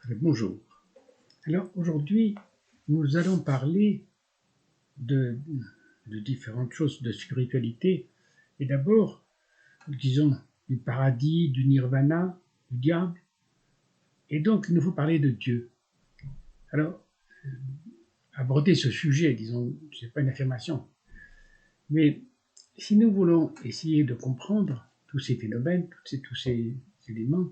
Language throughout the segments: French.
Bonjour. Alors aujourd'hui, nous allons parler de, de différentes choses de spiritualité. Et d'abord, disons, du paradis, du nirvana, du diable. Et donc, il nous faut parler de Dieu. Alors, aborder ce sujet, disons, ce n'est pas une affirmation. Mais si nous voulons essayer de comprendre tous ces phénomènes, tous ces éléments,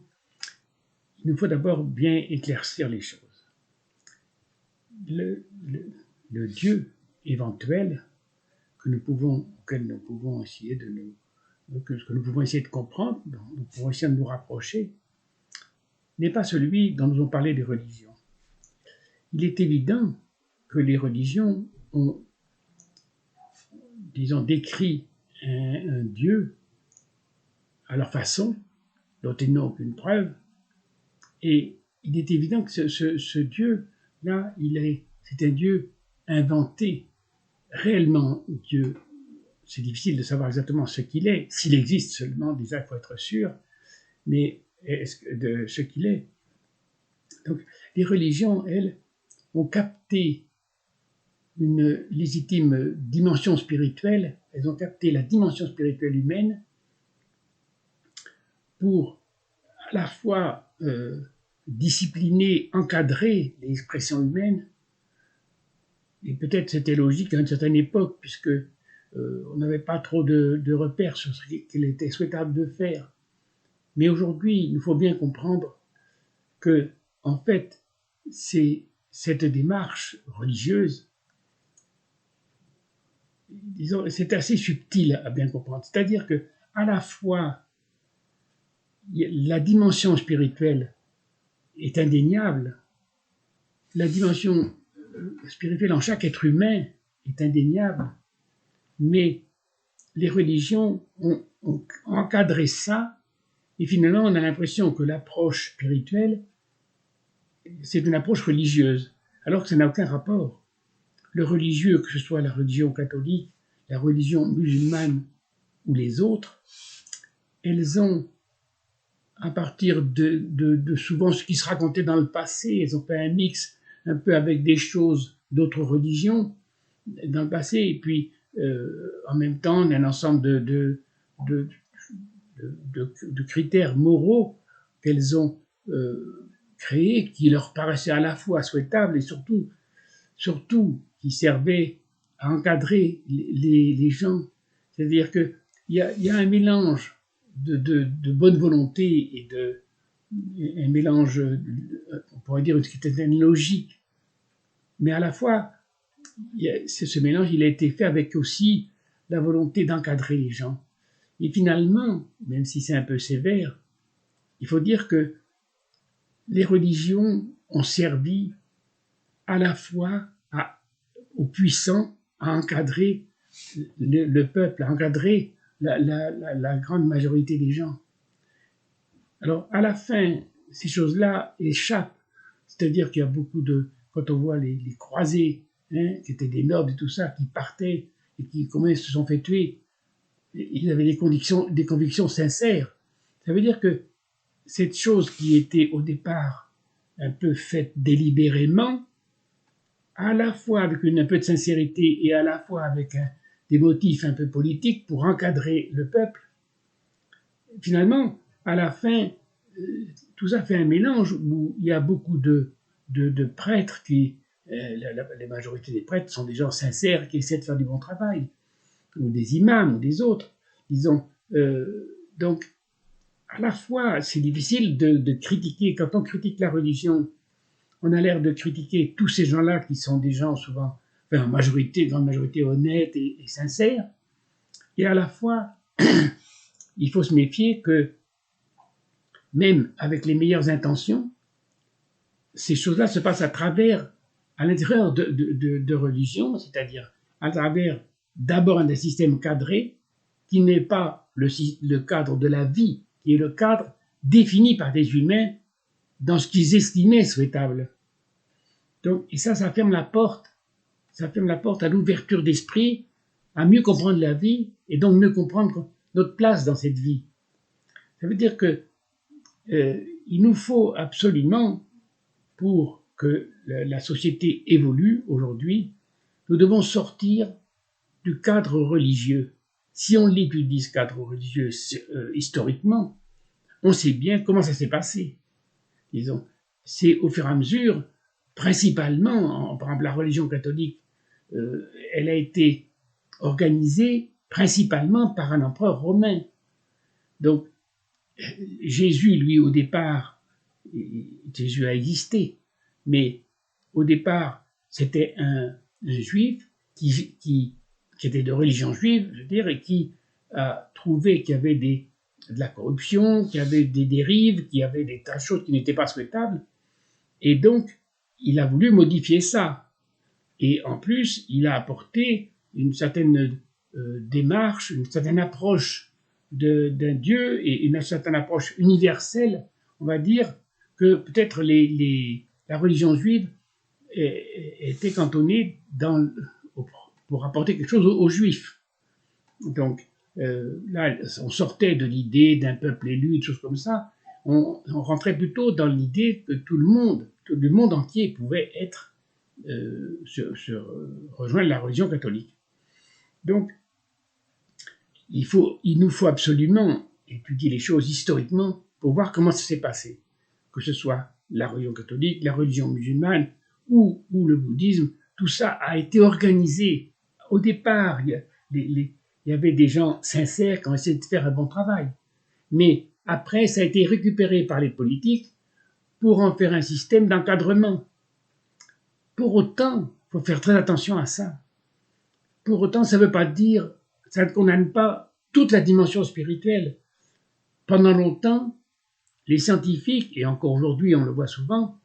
il nous faut d'abord bien éclaircir les choses. Le Dieu éventuel auquel nous pouvons essayer que nous pouvons essayer de comprendre, dont nous pouvons essayer de nous rapprocher, n'est pas celui dont nous ont parlé les religions. Il est évident que les religions ont, disons, décrit un Dieu à leur façon, dont ils n'ont aucune preuve, et il est évident que ce Dieu-là, c'est un Dieu inventé. Réellement, Dieu, c'est difficile de savoir exactement ce qu'il est, s'il existe seulement, déjà il faut être sûr, mais de ce qu'il est. Donc, les religions, elles, ont capté une légitime dimension spirituelle, elles ont capté la dimension spirituelle humaine pour à la fois discipliner, encadrer l'expression humaine, et peut-être c'était logique à une certaine époque, puisque on n'avait pas trop de repères sur ce qu'il était souhaitable de faire. Mais aujourd'hui, il faut bien comprendre que, en fait, cette démarche religieuse, disons, c'est assez subtil à bien comprendre. C'est-à-dire que, à la fois, la dimension spirituelle est indéniable, la dimension spirituelle en chaque être humain est indéniable, mais les religions ont encadré ça, et finalement on a l'impression que l'approche spirituelle, c'est une approche religieuse, alors que ça n'a aucun rapport. Le religieux, que ce soit la religion catholique, la religion musulmane ou les autres, elles ont, à partir de souvent ce qui se racontait dans le passé, elles ont fait un mix un peu avec des choses d'autres religions dans le passé, et puis en même temps un ensemble de critères moraux qu'elles ont créés, qui leur paraissaient à la fois souhaitables et surtout qui servaient à encadrer les gens. C'est-à-dire qu'il y a un mélange de bonne volonté et un mélange, on pourrait dire une certaine logique, mais à la fois, ce mélange, il a été fait avec aussi la volonté d'encadrer les gens. Et finalement, même si c'est un peu sévère, il faut dire que les religions ont servi à la fois aux puissants à encadrer le peuple, à encadrer la grande majorité des gens. Alors, à la fin, ces choses-là échappent. C'est-à-dire qu'il y a beaucoup quand on voit les croisés, qui étaient des nobles et tout ça, qui partaient et combien ils se sont fait tuer, ils avaient des convictions sincères. Ça veut dire que cette chose qui était au départ un peu faite délibérément, à la fois avec un peu de sincérité et à la fois avec des motifs un peu politiques pour encadrer le peuple, finalement, à la fin, tout ça fait un mélange où il y a beaucoup de prêtres la majorité des prêtres sont des gens sincères qui essaient de faire du bon travail, ou des imams, ou des autres, disons. Donc, à la fois, c'est difficile de critiquer, quand on critique la religion, on a l'air de critiquer tous ces gens-là qui sont des gens souvent, enfin, grande majorité honnêtes et sincères, et à la fois, il faut se méfier que, même avec les meilleures intentions, ces choses-là se passent à l'intérieur de religions, c'est-à-dire à travers d'abord un système cadré qui n'est pas le cadre de la vie, qui est le cadre défini par des humains dans ce qu'ils estimaient souhaitable. Donc, et ça ferme la porte à l'ouverture d'esprit, à mieux comprendre la vie et donc mieux comprendre notre place dans cette vie. Ça veut dire que il nous faut absolument pour que la société évolue aujourd'hui, nous devons sortir du cadre religieux. Si on l'étudie, ce cadre religieux, historiquement, on sait bien comment ça s'est passé. Disons, c'est au fur et à mesure, principalement, par exemple, la religion catholique, elle a été organisée principalement par un empereur romain. Donc, Jésus, lui, au départ, Jésus a existé, mais au départ, c'était un juif qui était de religion juive, je veux dire, et qui a trouvé qu'il y avait de la corruption, qu'il y avait des dérives, qu'il y avait des tas de choses qui n'étaient pas souhaitables, et donc il a voulu modifier ça. Et en plus, il a apporté une certaine démarche, une certaine approche d'un Dieu et une certaine approche universelle, on va dire, que peut-être la religion juive était cantonnée pour apporter quelque chose aux Juifs. Donc là, on sortait de l'idée d'un peuple élu, des choses comme ça. On rentrait plutôt dans l'idée que tout le monde entier pouvait être rejoindre la religion catholique. Donc, il nous faut absolument étudier les choses historiquement pour voir comment ça s'est passé. Que ce soit la religion catholique, la religion musulmane ou le bouddhisme, tout ça a été organisé. Au départ, il y avait des gens sincères qui ont essayé de faire un bon travail. Mais après, ça a été récupéré par les politiques pour en faire un système d'encadrement. Pour autant, il faut faire très attention à ça. Pour autant, ça ne veut pas dire, ça ne condamne pas toute la dimension spirituelle. Pendant longtemps, les scientifiques, et encore aujourd'hui on le voit souvent,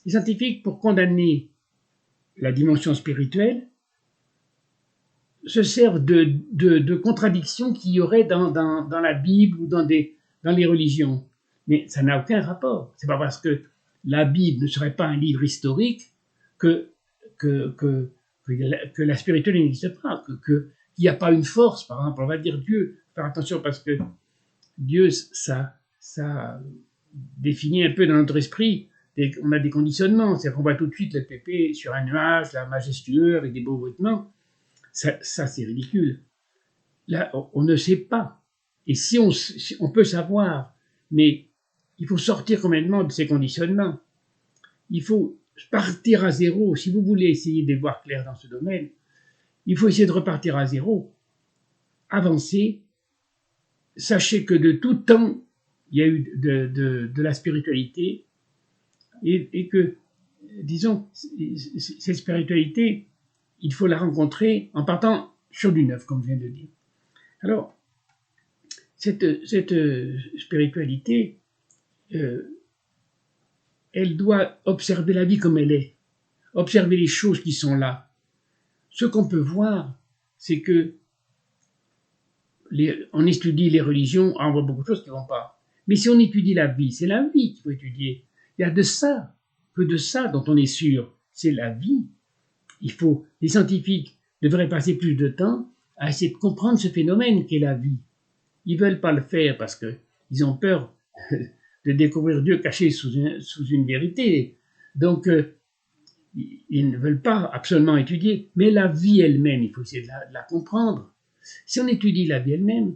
les scientifiques, pour condamner la dimension spirituelle, se servent de contradictions qu'il y aurait dans la Bible ou dans les religions. Mais ça n'a aucun rapport. C'est pas parce que la Bible ne serait pas un livre historique que la spiritualité n'existe pas, qu'il n'y a pas une force, par exemple. On va dire Dieu, faire attention parce que Dieu, ça définit un peu dans notre esprit, on a des conditionnements, c'est-à-dire qu'on voit tout de suite le pépé sur un nuage, là, majestueux, avec des beaux vêtements. Ça c'est ridicule. Là, on ne sait pas. Et si on peut savoir, mais il faut sortir complètement de ces conditionnements. Il faut partir à zéro. Si vous voulez essayer de voir clair dans ce domaine, il faut essayer de repartir à zéro, avancer. Sachez que de tout temps, il y a eu de la spiritualité et que, disons, cette spiritualité, il faut la rencontrer en partant sur du neuf, comme je viens de dire. Alors, cette spiritualité, elle doit observer la vie comme elle est, observer les choses qui sont là. Ce qu'on peut voir, c'est que on étudie les religions, on voit beaucoup de choses qui ne vont pas. Mais si on étudie la vie, c'est la vie qu'il faut étudier. Il y a de ça, que de ça dont on est sûr, c'est la vie. Les scientifiques devraient passer plus de temps à essayer de comprendre ce phénomène qu'est la vie. Ils ne veulent pas le faire parce qu'ils ont peur de découvrir Dieu caché sous une vérité. Donc, ils ne veulent pas absolument étudier. Mais la vie elle-même, il faut essayer de la comprendre. Si on étudie la vie elle-même,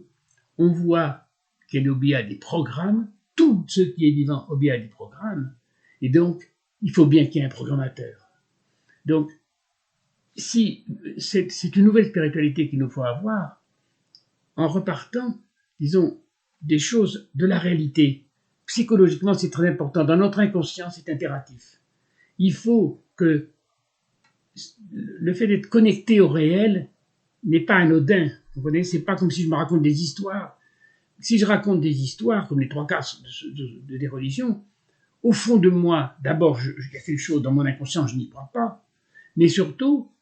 on voit qu'elle obéit à des programmes. Tout ce qui est vivant obéit à des programmes. Et donc, il faut bien qu'il y ait un programmateur. Donc, si c'est une nouvelle spiritualité qu'il nous faut avoir, en repartant, disons, des choses de la réalité. Psychologiquement, c'est très important. Dans notre inconscient, c'est impératif. Il faut que le fait d'être connecté au réel n'est pas anodin. Vous voyez, c'est pas comme si je me raconte des histoires. Si je raconte des histoires, comme les trois quarts des religions, au fond de moi, d'abord, il y a quelque chose dans mon inconscient, je n'y crois pas, mais surtout,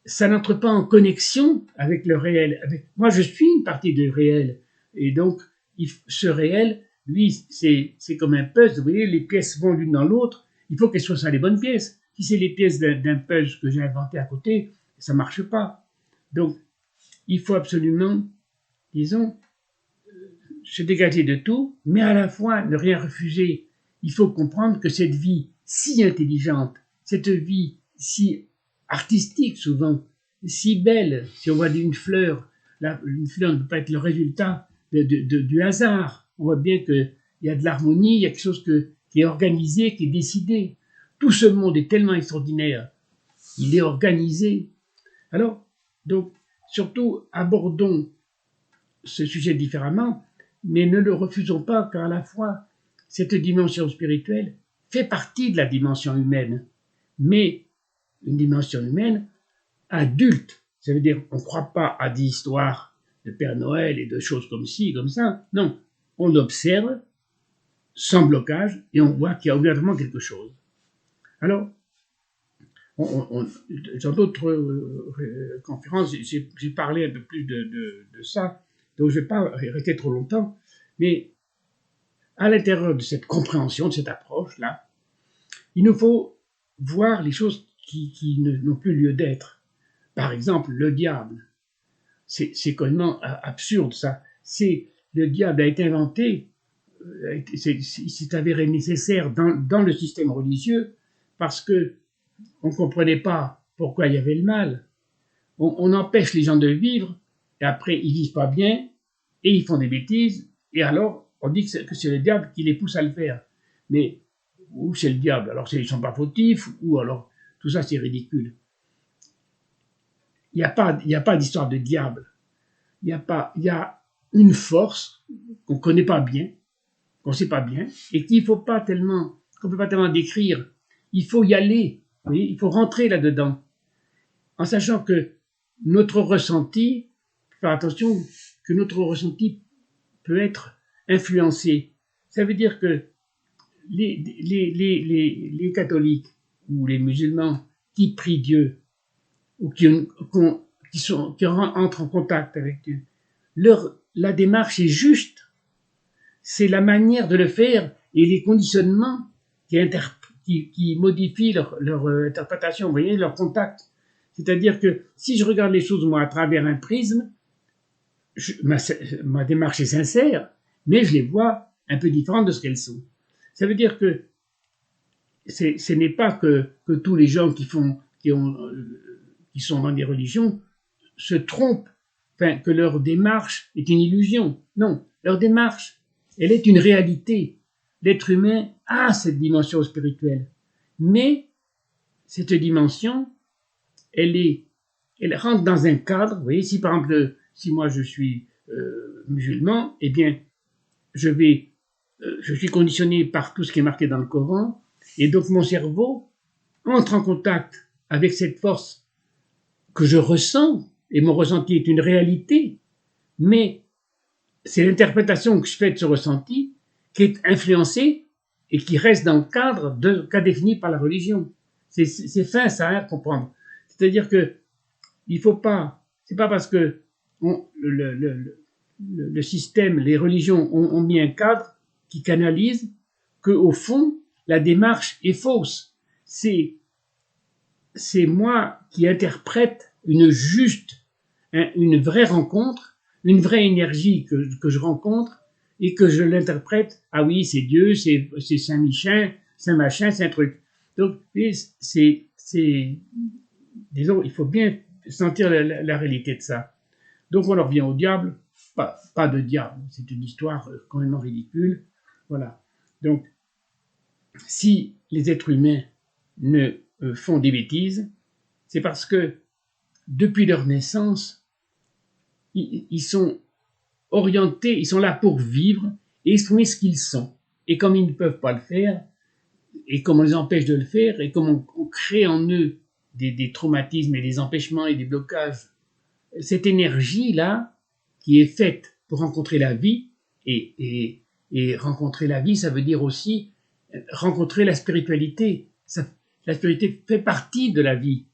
ça n'entre pas en connexion avec le réel. Moi, je suis une partie du réel, et donc, ce réel, lui, c'est comme un puzzle. Vous voyez, les pièces vont l'une dans l'autre, il faut qu'elles soient ça les bonnes pièces. Si c'est les pièces d'un puzzle que j'ai inventé à côté, ça ne marche pas. Donc, il faut absolument, disons, se dégager de tout, mais à la fois ne rien refuser il faut comprendre que cette vie si intelligente, cette vie si artistique souvent, si belle, si on voit une fleur ne peut pas être le résultat du hasard. On voit bien qu'il y a de l'harmonie, il y a quelque chose qui est organisé, qui est décidé. Tout ce monde est tellement extraordinaire, il est organisé. Alors, donc, surtout, abordons ce sujet différemment, mais ne le refusons pas, car à la fois, cette dimension spirituelle fait partie de la dimension humaine, mais une dimension humaine adulte. Ça veut dire, on ne croit pas à des histoires de Père Noël et de choses comme ci, comme ça. Non, on observe sans blocage et on voit qu'il y a obligatoirement quelque chose. Alors, dans d'autres conférences, j'ai parlé un peu plus de ça, donc je ne vais pas rester trop longtemps, mais à l'intérieur de cette compréhension, de cette approche-là, il nous faut voir les choses qui n'ont plus lieu d'être. Par exemple, le diable. C'est complètement absurde, ça. Le diable a été inventé, s'est avéré nécessaire dans le système religieux parce que on ne comprenait pas pourquoi il y avait le mal. On empêche les gens de vivre, et après ils vivent pas bien, et ils font des bêtises, et alors on dit que c'est le diable qui les pousse à le faire. Mais ou c'est le diable, alors ils ne sont pas fautifs, ou alors tout ça c'est ridicule. Il n'y a pas d'histoire de diable. Il y a une force qu'on ne connaît pas bien, qu'on ne sait pas bien, et qu'on ne peut pas tellement décrire. Il faut y aller, vous voyez, il faut rentrer là-dedans, en sachant que notre ressenti, faire attention, que notre ressenti peut être influencé. Ça veut dire que les catholiques ou les musulmans qui prient Dieu, ou qui entrent en contact avec Dieu, la démarche est juste. C'est la manière de le faire et les conditionnements qui modifient leur interprétation, vous voyez, leur contact. C'est-à-dire que si je regarde les choses, moi, à travers un prisme, ma démarche est sincère, mais je les vois un peu différentes de ce qu'elles sont. Ça veut dire que ce n'est pas que tous les gens qui sont dans des religions se trompent, enfin, que leur démarche est une illusion. Non, leur démarche, elle est une réalité. L'être humain a cette dimension spirituelle. Mais cette dimension, elle rentre dans un cadre. Vous voyez, si par exemple, si moi je suis musulman, eh bien, je suis conditionné par tout ce qui est marqué dans le Coran, et donc mon cerveau entre en contact avec cette force que je ressens, et mon ressenti est une réalité, mais c'est l'interprétation que je fais de ce ressenti qui est influencée et qui reste dans le cadre qu'a défini par la religion. C'est fin ça à comprendre. C'est-à-dire que il faut pas, c'est pas parce que le système, les religions ont mis un cadre qui canalise que au fond la démarche est fausse. C'est moi qui interprète une vraie rencontre, une vraie énergie que je rencontre et que je l'interprète. Ah oui, c'est Dieu, c'est Saint-Michin, Saint-Machin, c'est un truc. Donc, disons, il faut bien sentir la réalité de ça. Donc, on en revient au diable. Pas de diable, c'est une histoire complètement ridicule. Voilà. Donc, si les êtres humains ne font des bêtises, c'est parce que depuis leur naissance, ils sont orientés, ils sont là pour vivre et exprimer ce qu'ils sont. Et comme ils ne peuvent pas le faire, et comme on les empêche de le faire, et comme on crée en eux des traumatismes et des empêchements et des blocages, cette énergie-là, qui est faite pour rencontrer la vie, et rencontrer la vie, ça veut dire aussi rencontrer la spiritualité. La spiritualité fait partie de la vie.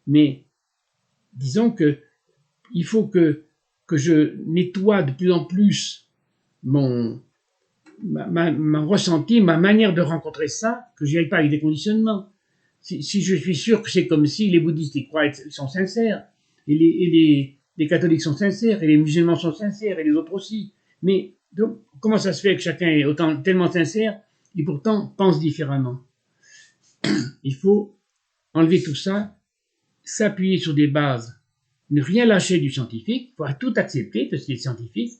Mais disons que il faut que je nettoie de plus en plus mon ressenti, ma manière de rencontrer ça, que je n'y aille pas avec des conditionnements. Si je suis sûr que c'est comme si les bouddhistes ils croient, ils sont sincères, et les catholiques sont sincères, et les musulmans sont sincères, et les autres aussi. Mais donc, comment ça se fait que chacun est tellement sincère, et pourtant pensent différemment. Il faut enlever tout ça, s'appuyer sur des bases, ne rien lâcher du scientifique, il faut tout accepter de ce qui est scientifique,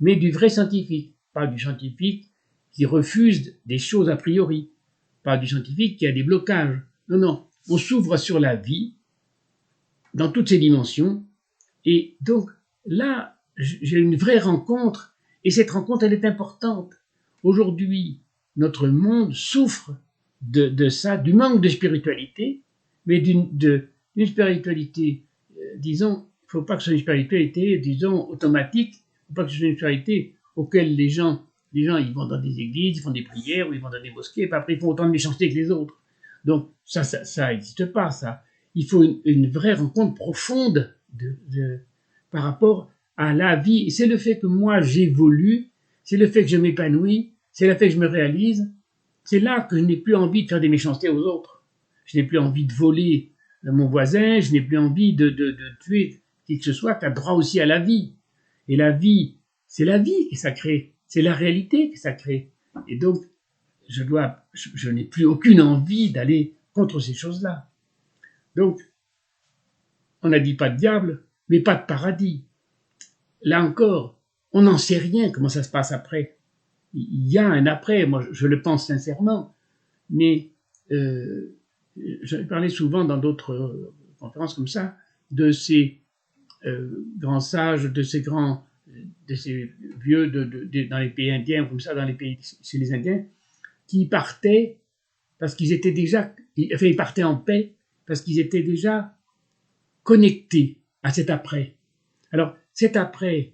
mais du vrai scientifique, pas du scientifique qui refuse des choses a priori, pas du scientifique qui a des blocages. Non, non, on s'ouvre sur la vie dans toutes ses dimensions, et donc là, j'ai une vraie rencontre, et cette rencontre, elle est importante. Aujourd'hui, notre monde souffre de ça, du manque de spiritualité, mais d'une spiritualité, disons, il ne faut pas que ce soit une spiritualité, disons, automatique, il ne faut pas que ce soit une spiritualité auquel les gens, ils vont dans des églises, ils font des prières, ou ils vont dans des mosquées, et puis après ils font autant de méchanceté que les autres. Donc ça n'existe pas, ça. Il faut une vraie rencontre profonde par rapport à la vie. Et c'est le fait que moi j'évolue, c'est le fait que je m'épanouis, c'est le fait que je me réalise. C'est là que je n'ai plus envie de faire des méchancetés aux autres. Je n'ai plus envie de voler mon voisin, je n'ai plus envie de tuer qui que ce soit, qui a droit aussi à la vie. Et la vie, c'est la vie qui est sacrée, c'est la réalité qui est sacrée. Et donc, je n'ai plus aucune envie d'aller contre ces choses-là. Donc, on n'a dit pas de diable, mais pas de paradis. Là encore, on n'en sait rien comment ça se passe après. Il y a un après, moi je le pense sincèrement, mais j'en ai parlé souvent dans d'autres conférences comme ça, de ces grands sages, de ces vieux dans les pays indiens, comme ça, dans les pays chez les Indiens, qui partaient parce qu'ils étaient déjà, ils partaient en paix, parce qu'ils étaient déjà connectés à cet après. Alors, cet après,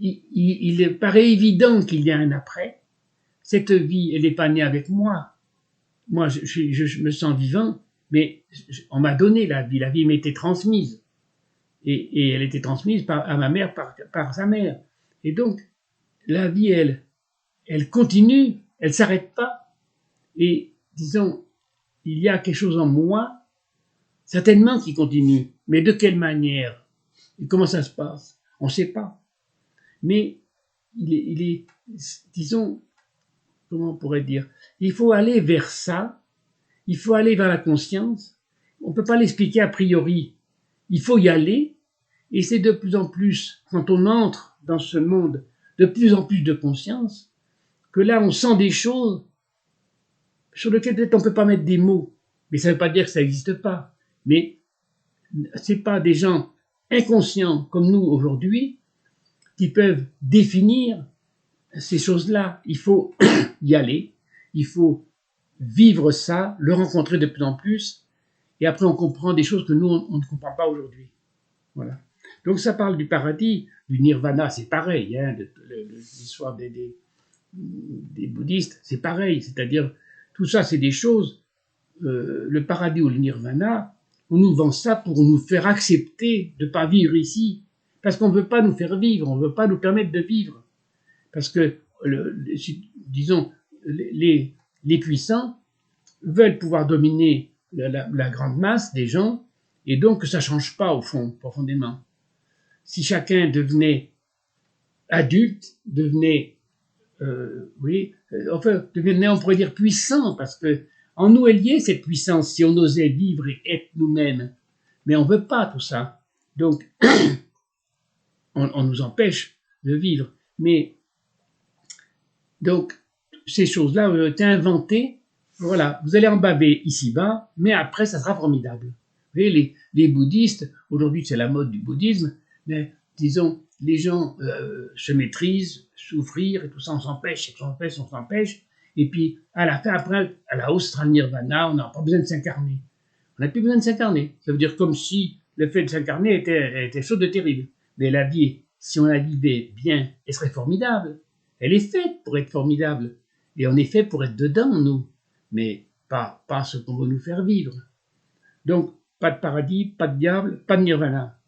il paraît évident qu'il y a un après. Cette vie, elle n'est pas née avec moi. Moi, je me sens vivant, mais on m'a donné la vie. La vie m'était transmise. Et elle était transmise à ma mère par sa mère. Et donc, la vie, elle continue, elle ne s'arrête pas. Et disons, il y a quelque chose en moi, certainement qui continue. Mais de quelle manière? Et comment ça se passe? On ne sait pas. Mais il est, disons, comment on pourrait dire? Il faut aller vers ça, il faut aller vers la conscience. On ne peut pas l'expliquer a priori. Il faut y aller, et c'est de plus en plus, quand on entre dans ce monde, de plus en plus de conscience, que là on sent des choses sur lesquelles peut-être on ne peut pas mettre des mots. Mais ça ne veut pas dire que ça n'existe pas. Mais ce n'est pas des gens inconscients comme nous aujourd'hui qui peuvent définir ces choses-là. Il faut y aller, il faut vivre ça, le rencontrer de plus en plus, et après on comprend des choses que nous, on ne comprend pas aujourd'hui. Voilà. Donc ça parle du paradis, du nirvana, c'est pareil, hein, l'histoire des bouddhistes, c'est pareil, c'est-à-dire, tout ça c'est des choses, le paradis ou le nirvana, on nous vend ça pour nous faire accepter de ne pas vivre ici, parce qu'on ne veut pas nous faire vivre, on ne veut pas nous permettre de vivre. Parce que, disons, les puissants veulent pouvoir dominer la grande masse des gens, et donc ça ne change pas au fond, profondément. Si chacun devenait adulte, devenait, devenait, on pourrait dire, puissant, parce que en nous est liée cette puissance, si on osait vivre et être nous-mêmes. Mais on ne veut pas tout ça. Donc, on nous empêche de vivre. Mais donc, ces choses-là ont été inventées. Voilà, vous allez en baver ici-bas, mais après, ça sera formidable. Vous voyez, les bouddhistes, aujourd'hui c'est la mode du bouddhisme, mais disons, les gens se maîtrisent, souffrir, et tout ça, on s'empêche, on s'empêche, et puis à la fin, après, à la hausse sera le nirvana, on n'a pas besoin de s'incarner. On n'a plus besoin de s'incarner. Ça veut dire comme si le fait de s'incarner était chose de terrible. Mais la vie, si on la vivait bien, elle serait formidable. Elle est faite pour être formidable. Et on est fait pour être dedans, nous. Mais pas ce qu'on veut nous faire vivre. Donc, pas de paradis, pas de diable, pas de nirvana.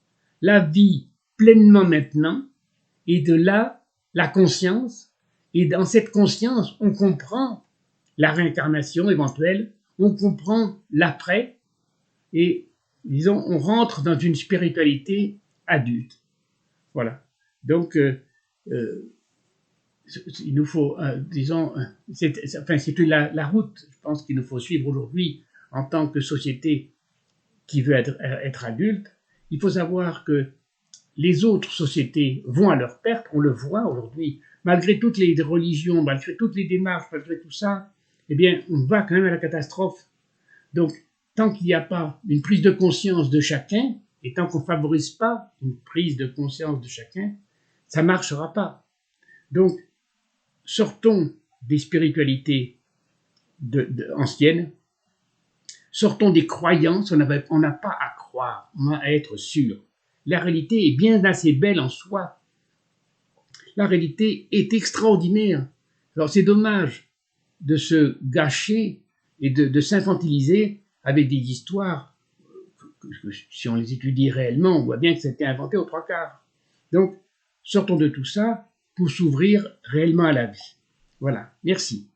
La vie pleinement maintenant, et de là, la conscience. Et dans cette conscience, on comprend la réincarnation éventuelle, on comprend l'après, et disons, on rentre dans une spiritualité adulte. Voilà. Donc, il nous faut, disons, c'est la route, je pense qu'il nous faut suivre aujourd'hui en tant que société qui veut être adulte. Il faut savoir que les autres sociétés vont à leur perte, on le voit aujourd'hui, malgré toutes les religions, malgré toutes les démarches, malgré tout ça, eh bien, on va quand même à la catastrophe. Donc, tant qu'il n'y a pas une prise de conscience de chacun, et tant qu'on ne favorise pas une prise de conscience de chacun, ça ne marchera pas. Donc, sortons des spiritualités anciennes, sortons des croyances, on n'a pas à croire, on a à être sûr. La réalité est bien assez belle en soi. La réalité est extraordinaire. Alors c'est dommage de se gâcher et de s'infantiliser avec des histoires que si on les étudie réellement, on voit bien que c'était inventé aux trois quarts. Donc, sortons de tout ça pour s'ouvrir réellement à la vie. Voilà, merci.